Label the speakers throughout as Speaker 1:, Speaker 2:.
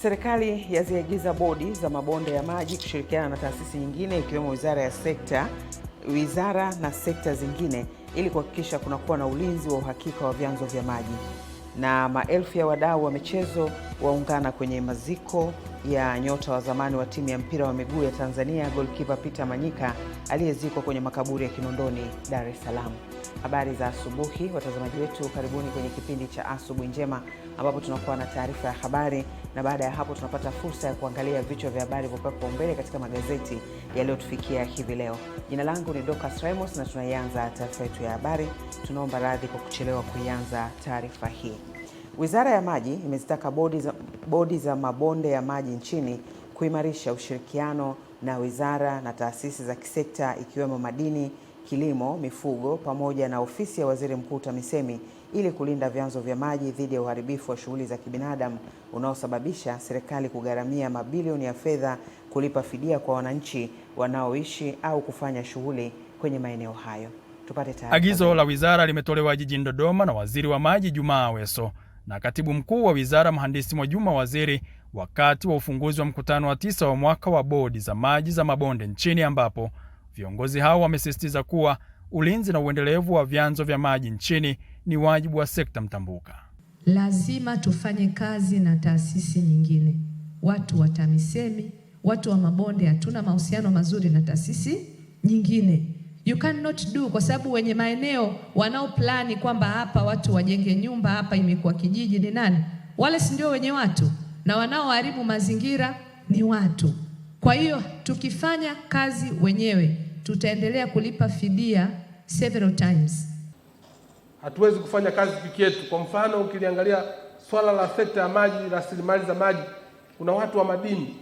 Speaker 1: Serikali yaziagiza bodi za mabonde ya maji kushirikiana na taasisi nyingine ikiwemo wizara na sekta zingine ili kuhakikisha kunakuwa na ulinzi wa uhakika wa vyanzo vya maji. Na maelfu ya wadau wa michezo waungana kwenye maziko ya nyota wa zamani wa timu ya mpira wa miguu ya Tanzania, goalkeeper Peter Manyika aliyezikwa kwenye makaburi ya Kinondoni, Dar es Salaam. Habari za asubuhi watazamaji wetu, karibuni kwenye kipindi cha Asubuhi Njema ambapo tunakuwa na taarifa ya habari, na baada ya hapo tunapata fursa ya kuangalia vichwa vya habari vilivyopangwa mbele katika magazeti yaliyotufikia hivi leo. Jina langu ni Dorcas Ramos na tunaianza taarifa yetu ya habari. Tunaomba radhi kwa kuchelewa kuianza taarifa hii. Wizara ya Maji imezitaka bodi za mabonde ya maji nchini kuimarisha ushirikiano na wizara na taasisi za kisekta ikiwemo madini, kilimo, mifugo pamoja na ofisi ya Waziri Mkuu TAMISEMI ili kulinda vyanzo vya maji dhidi ya uharibifu wa shughuli za kibinadamu unaosababisha serikali kugharamia mabilioni ya fedha kulipa fidia kwa wananchi wanaoishi au kufanya shughuli kwenye maeneo hayo. Tupate taarifa.
Speaker 2: Agizo la wizara limetolewa jijini Dodoma na Waziri wa Maji Jumaa Aweso na Katibu Mkuu wa Wizara Mhandisi Mwajuma Waziri wakati wa ufunguzi wa mkutano wa 9 wa mwaka wa bodi za maji za mabonde nchini, ambapo viongozi hao wamesisitiza kuwa ulinzi na uendelevu wa vyanzo vya maji nchini ni wajibu wa sekta mtambuka.
Speaker 3: Lazima tufanye kazi na taasisi nyingine. Watu wa TAMISEMI, watu wa mabonde hatuna mahusiano mazuri na taasisi nyingine. You cannot do, kwa sababu wenye maeneo wanaoplani kwamba hapa watu wajenge nyumba, hapa imekuwa kijiji, ni nani? Wale si ndio wenye watu, na wanaoharibu mazingira ni watu. Kwa hiyo tukifanya kazi wenyewe tutaendelea kulipa fidia several times.
Speaker 4: Hatuwezi kufanya kazi peke yetu. Kwa mfano, ukiliangalia swala la sekta ya maji, rasilimali za maji, kuna watu wa madini,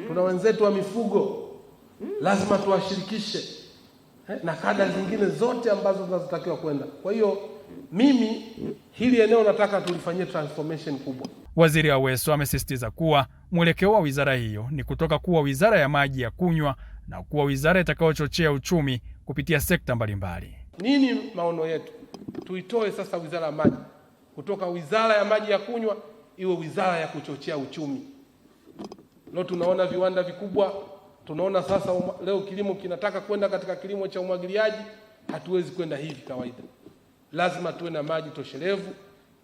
Speaker 4: kuna wenzetu wa mifugo, lazima tuwashirikishe, na kada zingine zote ambazo zinazotakiwa kwenda. Kwa hiyo mimi hili eneo nataka tulifanyie transformation kubwa.
Speaker 2: Waziri Aweso amesisitiza kuwa mwelekeo wa wizara hiyo ni kutoka kuwa wizara ya maji ya kunywa na kuwa wizara itakayochochea uchumi kupitia sekta mbalimbali.
Speaker 4: Nini maono yetu? Tuitoe sasa wizara ya maji kutoka wizara ya maji ya kunywa iwe wizara ya kuchochea uchumi. Leo tunaona viwanda vikubwa, tunaona sasa leo kilimo kinataka kwenda katika kilimo cha umwagiliaji. Hatuwezi kwenda hivi kawaida. Lazima tuwe na maji toshelevu,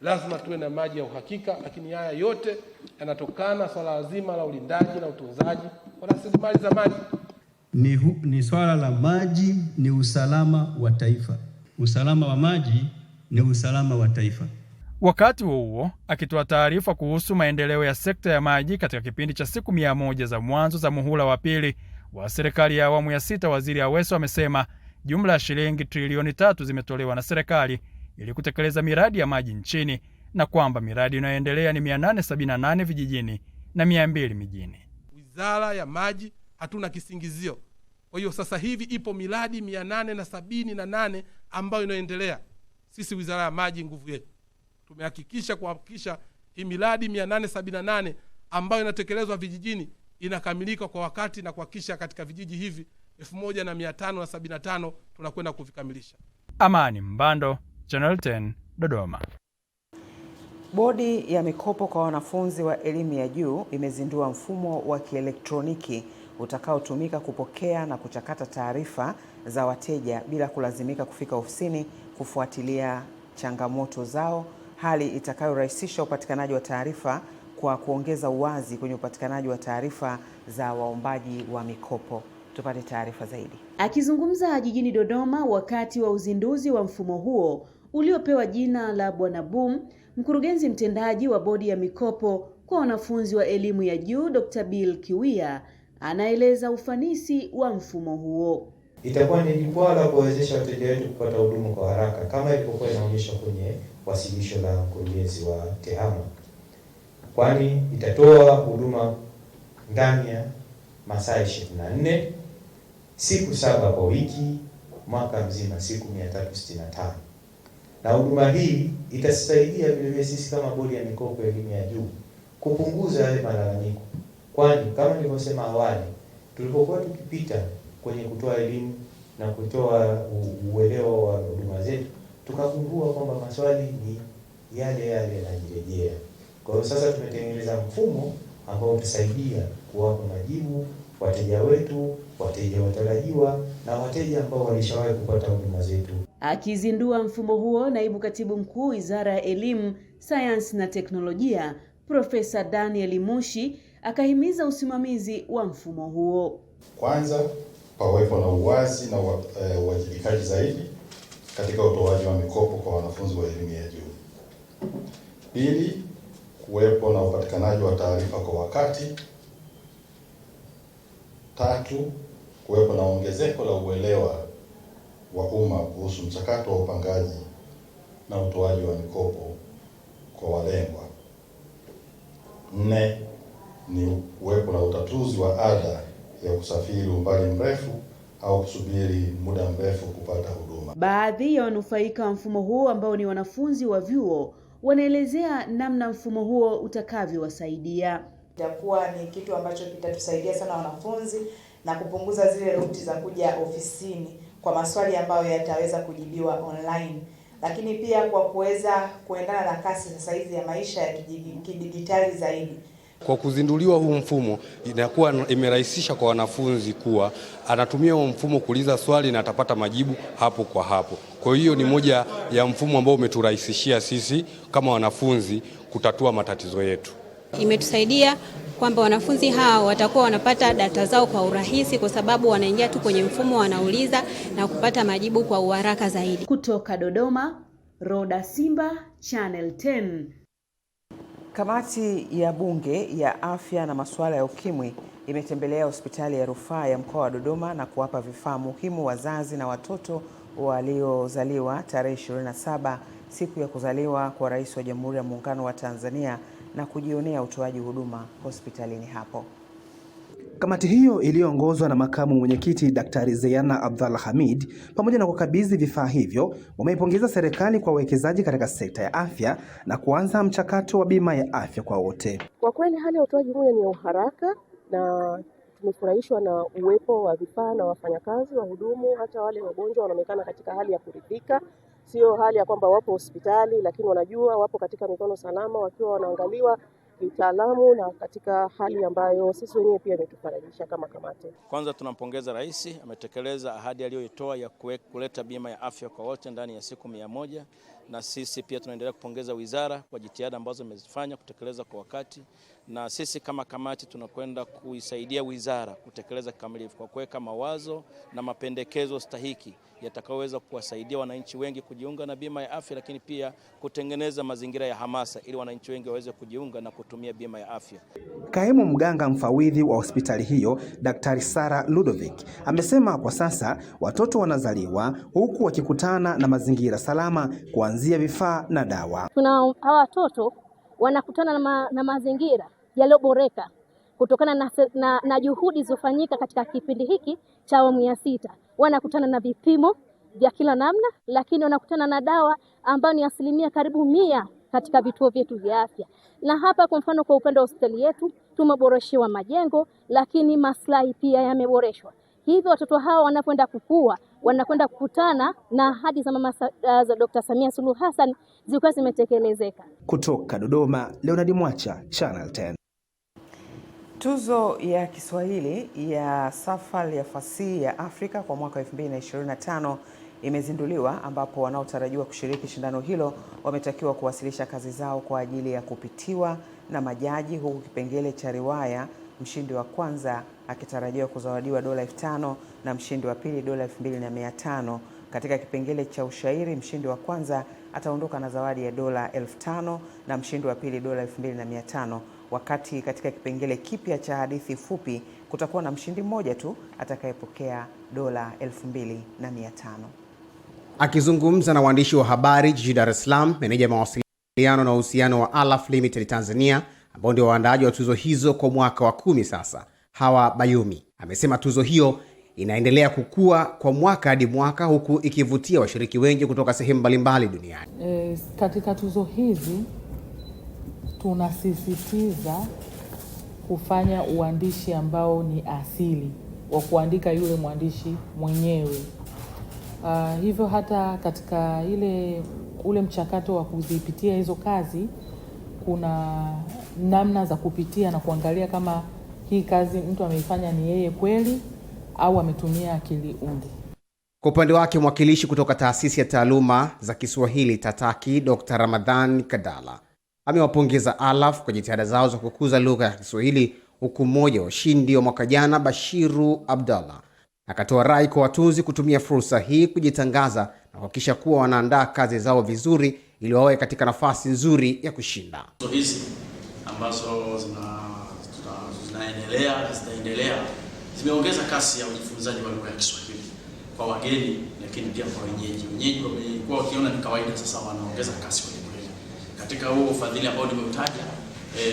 Speaker 4: lazima tuwe na maji ya uhakika, lakini haya yote yanatokana swala zima la ulindaji na utunzaji wa rasilimali za maji.
Speaker 5: Ni swala la maji, ni usalama wa taifa. Usalama wa maji ni usalama wa taifa.
Speaker 2: Wakati huo akitoa taarifa kuhusu maendeleo ya sekta ya maji katika kipindi cha siku 100 za mwanzo za muhula wa pili wa serikali ya awamu ya 6, Waziri Aweso amesema jumla ya shilingi trilioni 3 zimetolewa na serikali ili kutekeleza miradi ya maji nchini, na kwamba miradi inayoendelea ni 878 vijijini na 200 mijini.
Speaker 4: Wizara ya Maji hatuna kisingizio. Kwa hiyo sasa hivi ipo miradi 878 ambayo inaendelea. Sisi Wizara ya Maji nguvu yetu tumehakikisha hii miradi 878 ambayo inatekelezwa vijijini inakamilika kwa wakati, na kuhakikisha katika vijiji hivi 1575 tunakwenda kuvikamilisha.
Speaker 2: Amani Mbando, Channel 10, Dodoma.
Speaker 1: Bodi ya mikopo kwa wanafunzi wa elimu ya juu imezindua mfumo wa kielektroniki utakaotumika kupokea na kuchakata taarifa za wateja bila kulazimika kufika ofisini kufuatilia changamoto zao, hali itakayorahisisha upatikanaji wa taarifa kwa kuongeza uwazi kwenye upatikanaji wa taarifa za waombaji wa mikopo. Tupate taarifa zaidi.
Speaker 6: Akizungumza jijini Dodoma wakati wa uzinduzi wa mfumo huo uliopewa jina la Bwana Boom, mkurugenzi mtendaji wa bodi ya mikopo kwa wanafunzi wa elimu ya juu Dr. Bill Kiwia anaeleza ufanisi wa mfumo huo.
Speaker 7: Itakuwa ni jukwaa la kuwezesha wateja wetu kupata huduma kwa haraka kama ilivyokuwa inaonyeshwa kwenye wasilisho la mkurugenzi wa TEHAMA, kwani itatoa huduma ndani ya masaa 24, siku 7 kwa wiki, mwaka mzima, siku 365. Na huduma hii itasaidia vile sisi kama bodi ya mikopo ya elimu ya juu kupunguza yale malalamiko, kwani kama nilivyosema awali, tulipokuwa tukipita kwenye kutoa elimu na kutoa uelewa wa huduma zetu, tukagundua kwamba maswali ni yale yanajirejea. Kwa hiyo sasa tumetengeneza mfumo ambao utasaidia kuwapa majibu wateja wetu, wateja watarajiwa na wateja ambao walishawahi kupata huduma zetu.
Speaker 6: Akizindua mfumo huo, Naibu Katibu Mkuu Wizara ya Elimu, Sayansi na Teknolojia, Profesa Daniel Mushi akahimiza usimamizi wa mfumo huo.
Speaker 8: Kwanza, pawepo na uwazi na uwajibikaji zaidi katika utoaji wa mikopo kwa wanafunzi wa elimu ya juu. Pili, kuwepo na upatikanaji wa taarifa kwa wakati. Tatu, kuwepo na ongezeko la uelewa wa umma kuhusu mchakato wa upangaji na utoaji wa mikopo kwa walengwa. Nne, ni kuwepo na utatuzi wa ada ya kusafiri umbali mrefu au kusubiri muda mrefu kupata huduma.
Speaker 6: Baadhi ya wanufaika wa mfumo huo ambao ni wanafunzi wa vyuo wanaelezea namna mfumo huo utakavyowasaidia.
Speaker 9: Itakuwa ni kitu ambacho kitatusaidia sana wanafunzi na kupunguza zile ruti za kuja ofisini kwa maswali ambayo yataweza kujibiwa online, lakini pia kwa kuweza kuendana na kasi sasa hizi ya maisha ya kidijitali zaidi.
Speaker 10: Kwa kuzinduliwa huu mfumo, inakuwa imerahisisha kwa wanafunzi kuwa anatumia huu mfumo kuuliza swali na atapata majibu hapo kwa hapo. Kwa hiyo ni moja ya mfumo ambao umeturahisishia sisi kama wanafunzi kutatua matatizo yetu.
Speaker 11: Imetusaidia kwamba wanafunzi hao watakuwa wanapata data zao kwa urahisi, kwa sababu wanaingia tu kwenye mfumo, wanauliza na kupata majibu kwa uharaka zaidi.
Speaker 6: Kutoka Dodoma, Roda Simba, Channel 10.
Speaker 1: Kamati ya Bunge ya Afya na Masuala ya Ukimwi imetembelea hospitali ya rufaa ya mkoa wa Dodoma na kuwapa vifaa muhimu wazazi na watoto waliozaliwa tarehe 27 siku ya kuzaliwa kwa Rais wa Jamhuri ya Muungano wa Tanzania na kujionea utoaji huduma hospitalini hapo.
Speaker 12: Kamati hiyo iliyoongozwa na makamu mwenyekiti Daktari Zeyana Abdalla Hamid, pamoja na kukabidhi vifaa hivyo, wameipongeza serikali kwa uwekezaji katika sekta ya afya na kuanza mchakato wa bima ya afya kwa wote.
Speaker 13: Kwa kweli hali ya utoaji huduma ni ya uharaka na tumefurahishwa na uwepo wa vifaa na wafanyakazi wa hudumu. Hata wale wagonjwa wanaonekana katika hali ya kuridhika, sio hali ya kwamba wapo hospitali lakini wanajua wapo katika mikono salama, wakiwa wanaangaliwa kitaalamu na katika hali ambayo sisi wenyewe pia imetufarahisha kama kamati.
Speaker 14: Kwanza tunampongeza Rais, ametekeleza ahadi aliyoitoa ya kuleta bima ya afya kwa wote ndani ya siku 100, na sisi pia tunaendelea kupongeza wizara kwa jitihada ambazo imezifanya kutekeleza kwa wakati, na sisi kama kamati tunakwenda kuisaidia wizara kutekeleza kikamilifu kwa kuweka mawazo na mapendekezo stahiki yatakayoweza kuwasaidia wananchi wengi kujiunga na bima ya afya, lakini pia kutengeneza mazingira ya hamasa ili wananchi wengi waweze kujiunga na kutumia bima ya afya.
Speaker 12: Kaimu mganga mfawidhi wa hospitali hiyo, Daktari Sara Ludovic, amesema kwa sasa watoto wanazaliwa huku wakikutana na mazingira salama kuanzia vifaa na dawa.
Speaker 15: Hawa watoto wanakutana na mazingira yaliyoboreka kutokana na juhudi zilizofanyika katika kipindi hiki cha awamu ya 6. Wanakutana na vipimo vya kila namna, lakini wanakutana na dawa ambayo ni asilimia karibu 100 katika vituo vyetu vya afya. Na hapa kwa mfano kwa upande wa hospitali yetu tumeboreshewa majengo, lakini maslahi pia yameboreshwa. Hivyo watoto hawa wanapoenda kukua, wanakwenda kukutana na ahadi za mama za Dr. Samia Suluhu Hassan zilikuwa zimetekelezeka.
Speaker 12: Kutoka Dodoma, Leonard Mwacha, Channel 10.
Speaker 1: Tuzo ya Kiswahili ya Safari ya Fasihi ya Afrika kwa mwaka 2025 imezinduliwa, ambapo wanaotarajiwa kushiriki shindano hilo wametakiwa kuwasilisha kazi zao kwa ajili ya kupitiwa na majaji, huku kipengele cha riwaya mshindi wa kwanza akitarajiwa kuzawadiwa dola 5,000 na mshindi wa pili dola 2,500. Katika kipengele cha ushairi mshindi wa kwanza ataondoka na zawadi ya dola 5,000 na mshindi wa pili dola 2,500, wakati katika kipengele kipya cha hadithi fupi kutakuwa na mshindi mmoja tu atakayepokea dola 2,500.
Speaker 16: Akizungumza na waandishi wa habari jijini Dar es Salaam, meneja mawasiliano na uhusiano wa Alaf Limited Tanzania, ambao ndio waandaaji wa tuzo hizo kwa mwaka wa 10 sasa, Hawa Bayumi, amesema tuzo hiyo inaendelea kukua kwa mwaka hadi mwaka, huku ikivutia washiriki wengi kutoka sehemu mbalimbali duniani.
Speaker 17: Katika tuzo hizi tunasisitiza kufanya uandishi ambao ni asili wa kuandika yule mwandishi mwenyewe. Hivyo hata katika ule mchakato wa kuzipitia hizo kazi kuna namna za kupitia na kuangalia kama hii kazi mtu ameifanya ni yeye kweli au ametumia akili unde.
Speaker 16: Kwa upande wake mwakilishi kutoka taasisi ya taaluma za Kiswahili Tataki, Dr. Ramadhan Kadala, amewapongeza ALAF kwa jitihada zao za kukuza lugha ya Kiswahili, huku mmoja wa washindi wa mwaka jana, Bashiru Abdallah, akatoa rai kwa watunzi kutumia fursa hii kujitangaza na kuhakikisha kuwa wanaandaa kazi zao vizuri ili wawe katika nafasi nzuri ya kushinda.
Speaker 18: Hizi ambazo zinaendelea zimeongeza kasi ya ujifunzaji wa lugha ya Kiswahili kwa wageni, lakini pia kwa wenyeji. Wenyeji wamekuwa wakiona ni kawaida, sasa wanaongeza kasi kweli. Katika huo ufadhili ambao nimeutaja,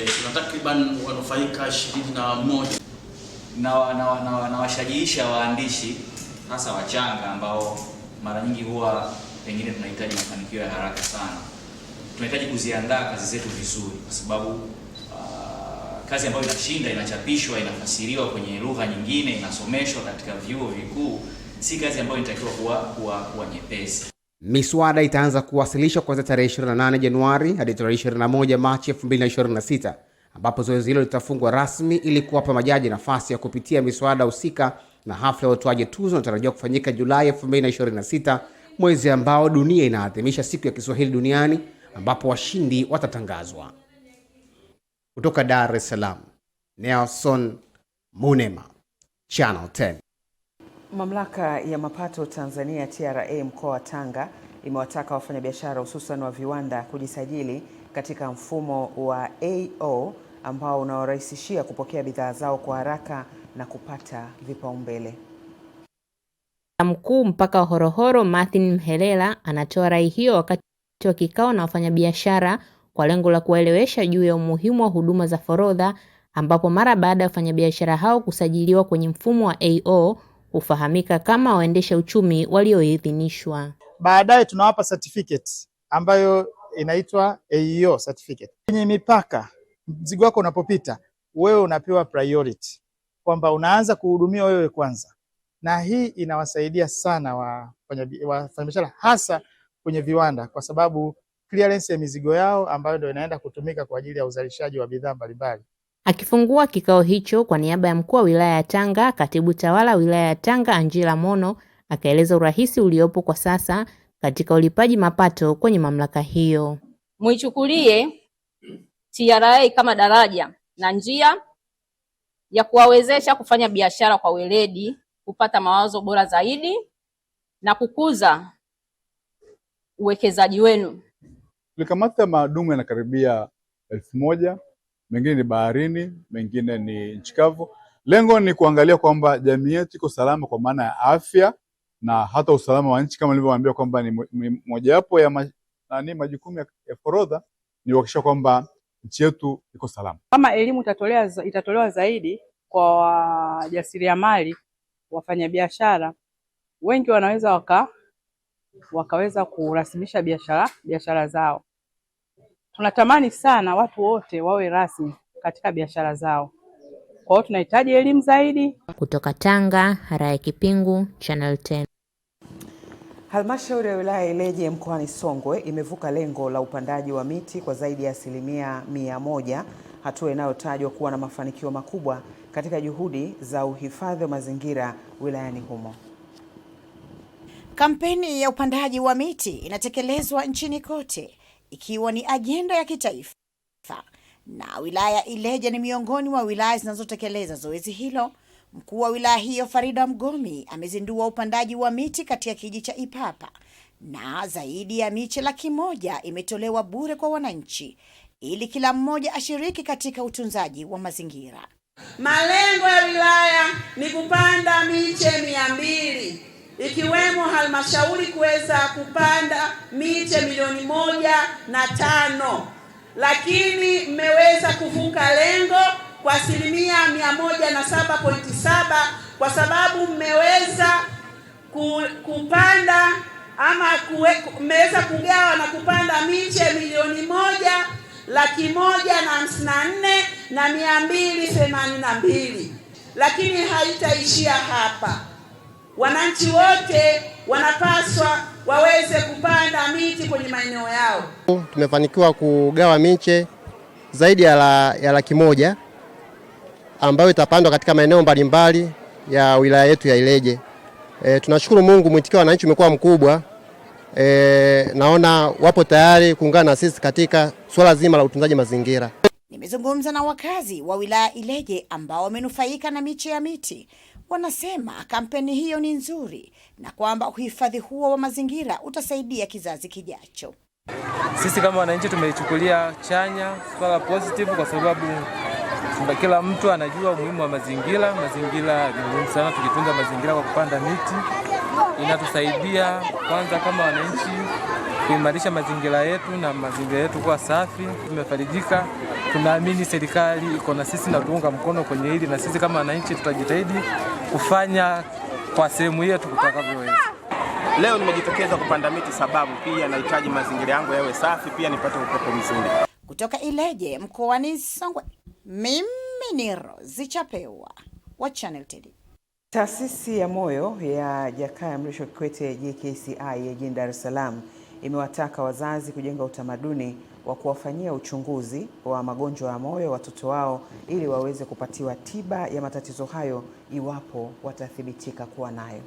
Speaker 18: tuna takriban wanufaika 21
Speaker 19: na washajiisha waandishi hasa wachanga ambao mara nyingi huwa pengine tunahitaji mafanikio ya haraka sana. Tunahitaji kuziandaa kazi zetu vizuri, kwa sababu kazi ambayo inashinda, inachapishwa, inafasiriwa kwenye lugha nyingine, inasomeshwa katika vyuo vikuu, si kazi ambayo inatakiwa kuwa nyepesi.
Speaker 16: Miswada itaanza kuwasilishwa kuanzia tarehe 28 Januari hadi tarehe 21 Machi 2026, ambapo zoezi hilo litafungwa rasmi ili kuwapa majaji nafasi ya kupitia miswada husika, na hafla ya utoaji tuzo inatarajiwa kufanyika Julai 2026, mwezi ambao dunia inaadhimisha siku ya Kiswahili duniani, ambapo washindi watatangazwa. Kutoka Dar es Salaam, Nelson Munema, Channel 10.
Speaker 1: Mamlaka ya mapato Tanzania TRA mkoa wa Tanga imewataka wafanyabiashara hususan wa viwanda kujisajili katika mfumo wa AO ambao unawarahisishia kupokea bidhaa zao kwa haraka na kupata vipaumbele.
Speaker 20: Mkuu mpaka wa Horohoro Martin Mhelela anatoa rai hiyo wakati wa kikao na wafanyabiashara kwa lengo la kuwaelewesha juu ya umuhimu wa huduma za forodha, ambapo mara baada ya wafanyabiashara hao kusajiliwa kwenye mfumo wa AO hufahamika kama waendesha uchumi walioidhinishwa.
Speaker 21: Baadaye tunawapa certificate ambayo inaitwa AEO certificate. Kwenye mipaka, mzigo wako unapopita, wewe unapewa priority, kwamba unaanza kuhudumia wewe kwanza. Na hii inawasaidia sana wafanyabiashara hasa kwenye viwanda, kwa sababu clearance ya mizigo yao ambayo ndio inaenda kutumika kwa ajili ya uzalishaji wa bidhaa mbalimbali.
Speaker 20: Akifungua kikao hicho kwa niaba ya mkuu wa wilaya ya Tanga, katibu tawala wilaya ya Tanga Angela Mono akaeleza urahisi uliopo kwa sasa katika ulipaji mapato kwenye mamlaka hiyo.
Speaker 22: Muichukulie TRA kama daraja na njia ya kuwawezesha kufanya biashara kwa weledi, kupata mawazo bora zaidi na kukuza uwekezaji wenu.
Speaker 23: Tulikamata madumu yanakaribia 1000, mengine ni baharini, mengine ni nchi kavu. Lengo ni kuangalia kwamba jamii yetu iko salama kwa maana ya afya na hata usalama wa nchi, kama nilivyowaambia kwamba ni mojawapo ya majukumu ya forodha ni kuhakikisha kwamba nchi yetu iko salama.
Speaker 24: Kama elimu itatolewa zaidi kwa wajasiriamali, wafanyabiashara, wengi wanaweza wakaweza kurasimisha biashara zao. Tunatamani sana watu wote wawe rasmi katika biashara zao. Kwa hiyo tunahitaji elimu zaidi.
Speaker 20: Kutoka Tanga, Haraya Kipingu, Channel 10.
Speaker 1: Halmashauri ya wilaya Ileje mkoani Songwe imevuka lengo la upandaji wa miti kwa zaidi ya 100%, hatua inayotajwa kuwa na mafanikio makubwa katika juhudi za uhifadhi wa mazingira wilayani humo.
Speaker 25: Kampeni ya upandaji wa miti inatekelezwa nchini kote ikiwa ni ajenda ya kitaifa, na wilaya Ileje ni miongoni mwa wilaya zinazotekeleza zoezi hilo. Mkuu wa wilaya hiyo Farida Mgomi amezindua upandaji wa miti katika kijiji cha Ipapa, na zaidi ya miche 100,000 imetolewa bure kwa wananchi ili kila mmoja ashiriki katika utunzaji wa mazingira.
Speaker 26: Malengo ya wilaya ni kupanda miche 200, ikiwemo halmashauri kuweza kupanda miche 1,500,000, lakini mmeweza kuvuka lengo kwa 107.7 kwa sababu mmeweza kupanda ama mmeweza kugawa na kupanda miche 1,154,282. Lakini haitaishia hapa. Wananchi wote wanapaswa waweze kupanda miti kwenye maeneo yao.
Speaker 27: Tumefanikiwa kugawa miche
Speaker 2: zaidi ya 100,000 ambayo itapandwa katika maeneo mbalimbali ya wilaya yetu ya Ileje. Tunashukuru Mungu, mwitikio wa wananchi umekuwa mkubwa. Naona wapo tayari kuungana na sisi katika swala zima la utunzaji mazingira.
Speaker 25: Nimezungumza na wakazi wa wilaya Ileje ambao wamenufaika na miche ya miti. Wanasema kampeni hiyo ni nzuri na kwamba uhifadhi huo wa mazingira utasaidia kizazi kijacho.
Speaker 3: Sisi kama wananchi tumeichukulia chanya, swala positive, kwa sababu kila mtu anajua umuhimu wa mazingira. Mazingira ni muhimu sana, tukitunza mazingira kwa kupanda miti inatusaidia kwanza kama wananchi kuimarisha mazingira yetu na mazingira yetu kuwa safi. Tumefarijika, tunaamini serikali iko na sisi na tuunga mkono kwenye hili, na sisi kama wananchi tutajitahidi kufanya kwa sehemu yetu tutakavyoweza.
Speaker 4: Leo nimejitokeza kupanda miti sababu pia nahitaji mazingira yangu yawe safi, pia nipate upepo mzuri.
Speaker 25: Kutoka Ileje mkoani Songwe, mimi ni Rozi Chapewa wa Channel 10.
Speaker 1: Taasisi ya moyo ya Jakaya Mrisho Kikwete JKCI jijini Dar es Salaam imewataka wazazi kujenga utamaduni wa kuwafanyia uchunguzi wa magonjwa ya moyo watoto wao ili waweze kupatiwa tiba ya matatizo hayo iwapo watathibitika kuwa nayo.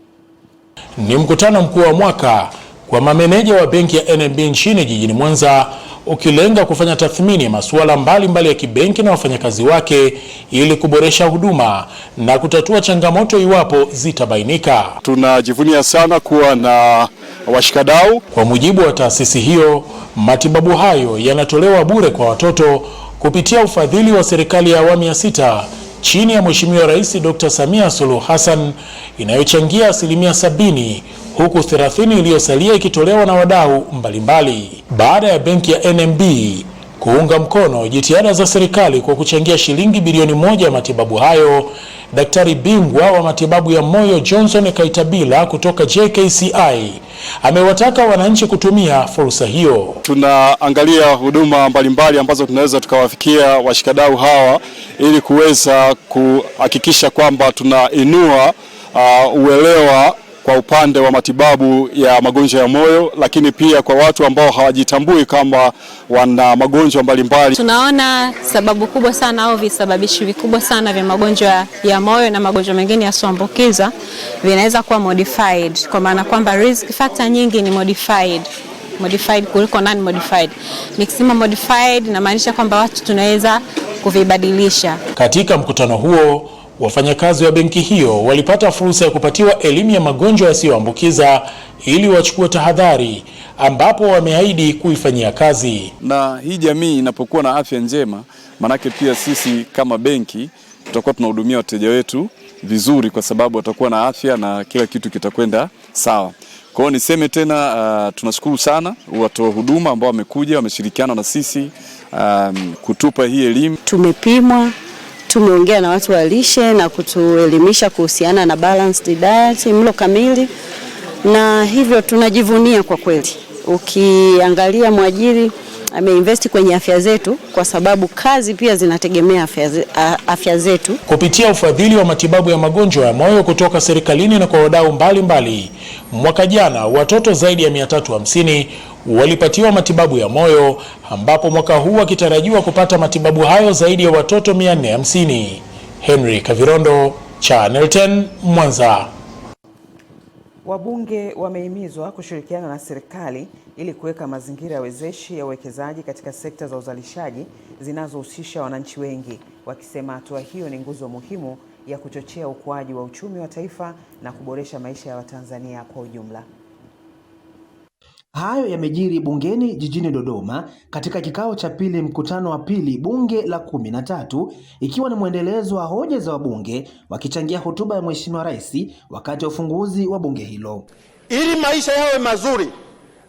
Speaker 5: Ni mkutano mkuu wa mwaka kwa mameneja wa benki ya NMB nchini jijini Mwanza, ukilenga kufanya tathmini ya masuala mbalimbali ya kibenki na wafanyakazi wake ili kuboresha huduma na kutatua changamoto iwapo zitabainika.
Speaker 23: Tunajivunia sana kuwa na washikadau.
Speaker 5: Kwa mujibu wa taasisi hiyo, matibabu hayo yanatolewa bure kwa watoto kupitia ufadhili wa serikali ya awamu ya 6 chini ya Mheshimiwa Rais Dr. Samia Suluhu Hassan, inayochangia 70%, huku 30% iliyosalia ikitolewa na wadau mbalimbali. Baada ya benki ya NMB kuunga mkono jitihada za serikali kwa kuchangia shilingi bilioni 1 ya matibabu hayo, daktari bingwa wa matibabu ya moyo Johnson Kaitabila kutoka JKCI amewataka wananchi kutumia fursa hiyo.
Speaker 23: Tunaangalia huduma mbalimbali ambazo tunaweza tukawafikia washikadau hawa ili kuweza kuhakikisha kwamba tunainua uelewa kwa upande wa matibabu ya magonjwa ya moyo, lakini pia kwa watu ambao hawajitambui kama wana magonjwa mbalimbali.
Speaker 7: Tunaona sababu kubwa sana au visababishi vikubwa sana vya magonjwa ya moyo na magonjwa mengine yasiyoambukiza vinaweza kuwa modified, kwa maana kwamba risk factor nyingi ni modified kuliko non modified. Nikisema modified inamaanisha kwamba watu tunaweza kuvibadilisha.
Speaker 5: Katika mkutano huo, wafanyakazi wa benki hiyo walipata fursa ya kupatiwa elimu ya magonjwa yasiyoambukiza ili wachukue tahadhari, ambapo wameahidi kuifanyia kazi.
Speaker 23: Na hii jamii inapokuwa na afya njema, manake pia sisi kama benki tutakuwa tunahudumia wateja wetu vizuri, kwa sababu watakuwa na afya na kila kitu kitakwenda sawa. Kwa hiyo niseme tena, tunashukuru sana watoa huduma ambao wamekuja, wameshirikiana na sisi kutupa hii elimu.
Speaker 8: Tumepimwa, tumeongea na watu wa lishe na kutuelimisha kuhusiana na balanced diet, mlo kamili, na hivyo tunajivunia kwa kweli. Ukiangalia mwajiri ameinvesti kwenye afya zetu, kwa sababu kazi pia zinategemea afya zetu.
Speaker 5: Kupitia ufadhili wa matibabu ya magonjwa ya moyo kutoka serikalini na kwa wadau mbalimbali, mwaka jana watoto zaidi ya 350 walipatiwa matibabu ya moyo, ambapo mwaka huu wakitarajiwa kupata matibabu hayo zaidi ya watoto 450. Henry Kavirondo, Channel 10, Mwanza.
Speaker 1: Wabunge wamehimizwa kushirikiana na serikali ili kuweka mazingira ya wezeshi ya uwekezaji katika sekta za uzalishaji zinazohusisha wananchi wengi, wakisema hatua hiyo ni nguzo muhimu ya kuchochea ukuaji wa uchumi wa taifa na kuboresha maisha ya Watanzania kwa ujumla.
Speaker 12: Hayo yamejiri bungeni jijini Dodoma katika kikao cha pili, mkutano wa pili bunge la 13, ikiwa ni mwendelezo wa hoja za wabunge wakichangia hotuba ya Mheshimiwa Rais wakati wa ufunguzi wa bunge hilo.
Speaker 27: Ili maisha yawe mazuri,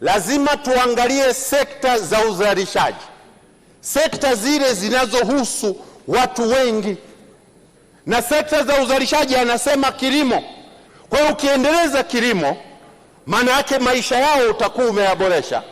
Speaker 27: lazima tuangalie sekta za uzalishaji, sekta zile zinazohusu watu wengi, na sekta za uzalishaji anasema kilimo. Kwa hiyo ukiendeleza kilimo, maana yake maisha yao utakuwa umeyaboresha.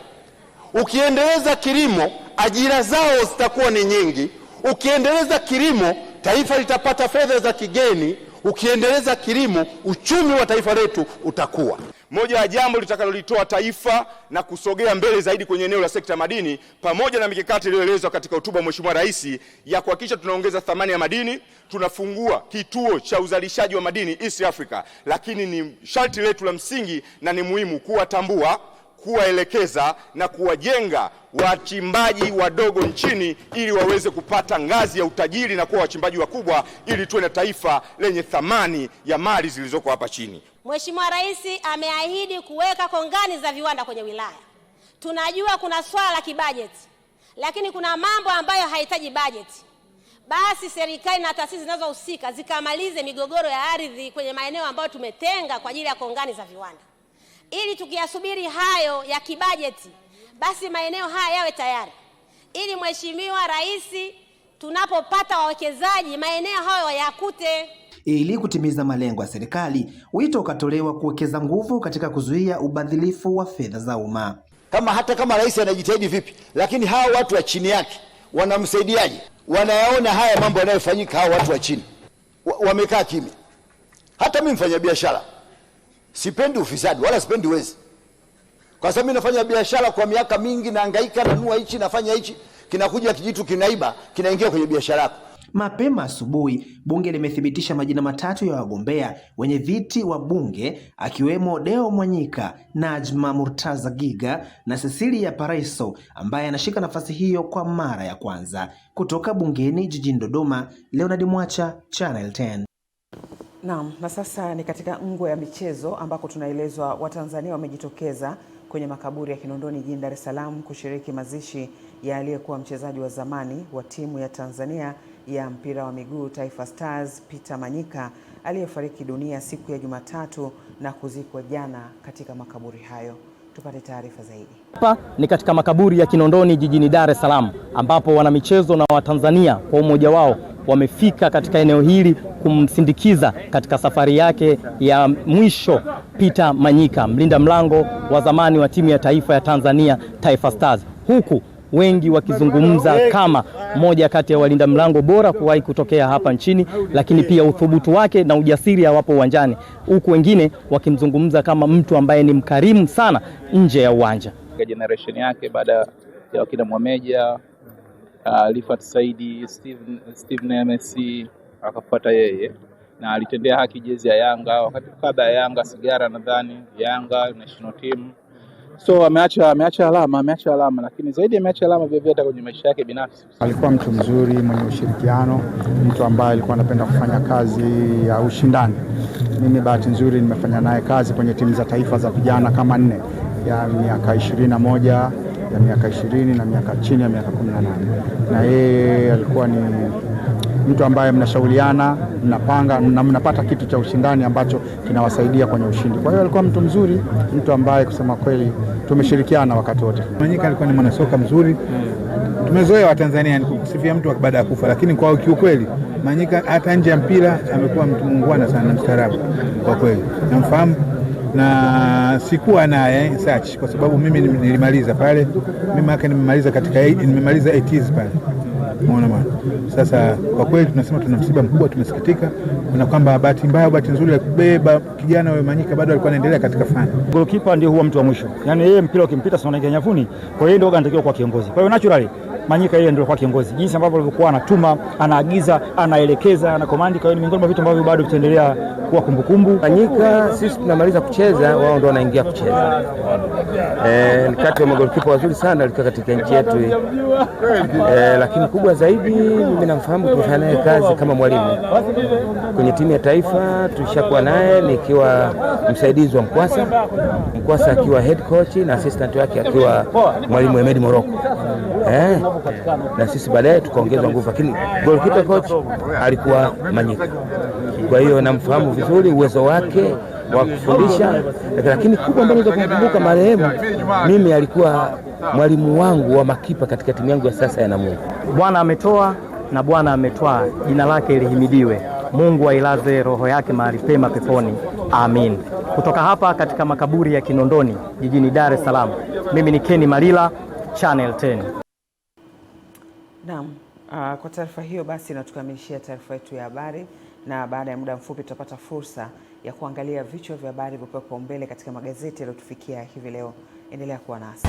Speaker 27: Ukiendeleza kilimo, ajira zao zitakuwa ni nyingi. Ukiendeleza kilimo, taifa litapata fedha za kigeni. Ukiendeleza kilimo, uchumi wa taifa letu utakuwa.
Speaker 6: Moja ya jambo litakalolitoa taifa na kusogea mbele zaidi kwenye eneo la sekta ya madini, pamoja na mikakati iliyoelezwa katika hotuba ya Mheshimiwa Rais ya kuhakikisha tunaongeza thamani ya madini, tunafungua kituo cha uzalishaji wa madini East Africa. Lakini ni sharti letu la msingi na ni muhimu kuwatambua, kuwaelekeza na kuwajenga wachimbaji wadogo nchini ili waweze kupata ngazi ya utajiri na kuwa wachimbaji wakubwa, ili tuwe na taifa lenye thamani ya mali zilizoko hapa chini.
Speaker 9: Mheshimiwa Rais ameahidi kuweka kongani za viwanda kwenye wilaya. Tunajua kuna swala la kibajeti, lakini kuna mambo ambayo hayahitaji bajeti. Basi serikali na taasisi zinazohusika zikamalize migogoro ya ardhi kwenye maeneo ambayo tumetenga kwa ajili ya kongani za viwanda, ili tukiyasubiri hayo ya kibajeti, basi maeneo haya yawe tayari, ili Mheshimiwa Rais tunapopata wawekezaji maeneo hayo wayakute.
Speaker 12: Ili kutimiza malengo ya serikali, wito ukatolewa kuwekeza nguvu katika kuzuia ubadhilifu wa fedha za umma.
Speaker 10: Hata kama rais anajitahidi vipi, lakini hawa watu wa chini yake wanamsaidiaje? Wanayaona haya mambo yanayofanyika, hawa watu wa chini wamekaa kimya. Hata mimi mfanya biashara sipendi ufisadi wala sipendi wezi, kwa sababu mimi nafanya biashara kwa miaka mingi, nahangaika, nanua hichi, nafanya hichi, kinakuja kijitu kinaiba, kinaingia kwenye biashara yako.
Speaker 12: Mapema asubuhi, bunge limethibitisha majina matatu ya wagombea wenye viti wa bunge, akiwemo Deo Mwanyika, Najma Murtaza Giga na Cecilia Paraiso ambaye anashika nafasi hiyo kwa mara ya kwanza. Kutoka bungeni jijini Dodoma, Leonard Mwacha, Channel 10.
Speaker 1: Naam, na sasa ni katika ngwe ya michezo ambako tunaelezwa Watanzania wamejitokeza kwenye makaburi ya Kinondoni jijini Dar es Salaam kushiriki mazishi ya aliyekuwa mchezaji wa zamani wa timu ya Tanzania ya mpira wa miguu Taifa Stars Peter Manyika aliyefariki dunia siku ya Jumatatu na kuzikwa jana katika makaburi hayo. Tupate taarifa zaidi.
Speaker 11: Hapa ni katika makaburi ya Kinondoni jijini Dar es Salaam ambapo wanamichezo na Watanzania kwa umoja wao wamefika katika eneo hili kumsindikiza katika safari yake ya mwisho Peter Manyika, mlinda mlango wa zamani wa timu ya taifa ya Tanzania Taifa Stars, huku wengi wakizungumza kama moja kati ya walinda mlango bora kuwahi kutokea hapa nchini, lakini pia uthubutu wake na ujasiri hawapo uwanjani, huku wengine wakimzungumza kama mtu ambaye ni mkarimu sana nje ya uwanja.
Speaker 13: Generation yake baada ya wakina Mwameja, Rifat Saidi, Steve Nemesi, akafuata yeye na alitendea haki jezi ya Yanga wakati kabla ya Yanga Sigara, nadhani Yanga national team. So ameacha alama, lakini zaidi ameacha alama vile vile kwenye maisha yake binafsi.
Speaker 21: Alikuwa mtu mzuri, mwenye ushirikiano, mtu ambaye alikuwa anapenda kufanya kazi ya ushindani. Mimi bahati nzuri nimefanya naye kazi kwenye timu za taifa za vijana kama 4 ya miaka 21, ya miaka 20 na miaka chini ya miaka 18. Na yeye alikuwa ni mtu ambaye mnashauriana, mnapanga na mnapata kitu cha ushindani ambacho kinawasaidia kwenye ushindi. Kwa hiyo alikuwa mtu mzuri, mtu ambaye kusema kweli tumeshirikiana wakati wote.
Speaker 14: Manyika alikuwa ni mwanasoka mzuri. Tumezoea Watanzania ni kusifia mtu baada ya kufa, lakini kwa kiukweli Manyika hata nje ya mpira amekuwa mtu muungwana sana, mstaarabu kwa kweli. Namfahamu na sikuwa naye search kwa sababu mimi nilimaliza pale, mimi yake nimemaliza 80s pale. Unaona bwana. Sasa kwa kweli tunasema tuna msiba mkubwa, tumesikitika na kwamba bahati mbaya bahati nzuri ya kubeba kijana wa Manyika bado alikuwa anaendelea katika fani.
Speaker 11: Goalkeeper ndio huwa mtu wa mwisho. Yaani yeye mpira ukimpita sana anaingia nyavuni, kwa hiyo ndio anatakiwa kuwa kiongozi. Kwa hiyo naturally Manyika yeye ndio kwa kiongozi. Jinsi ambavyo alikuwa anatuma, anaagiza, anaelekeza, ana command, kwa hiyo ni miongoni mwa vitu ambavyo bado vitaendelea kuwa kumbukumbu.
Speaker 15: Manyika sisi tunamaliza kucheza, wao ndio wanaingia kucheza. Ni kati ya goalkeeper wazuri sana alikuwa katika nchi yetu. Lakini kubwa zaidi mimi namfahamu, tumefanya naye kazi kama mwalimu kwenye timu ya taifa. Tulishakuwa naye nikiwa msaidizi wa Mkwasa akiwa head coach na assistant wake akiwa mwalimu Ahmed Morocco. Na sisi baadaye tukaongeza nguvu, lakini goalkeeper coach alikuwa Manyika. Kwa hiyo namfahamu vizuri, uwezo wake wa kufundisha, lakini kubwa ambalo naweza kukumbuka marehemu mimi alikuwa mwalimu wangu wa makipa katika timu yangu ya sasa ya Namungo.
Speaker 11: Bwana ametoa na Bwana ametwaa, jina lake lihimidiwe. Mungu ailaze roho yake mahali pema peponi. Amin. Kutoka hapa katika makaburi ya Kinondoni jijini Dar es Salaam, mimi ni Kenny Malila, Channel 10.
Speaker 1: Naam, kwa taarifa hiyo basi natukamilishia taarifa yetu ya habari na baada ya muda mfupi tutapata fursa ya kuangalia vichwa vya habari vilivyopewa kipaumbele katika magazeti yaliyotufikia hivi leo. Endelea kuwa nasi.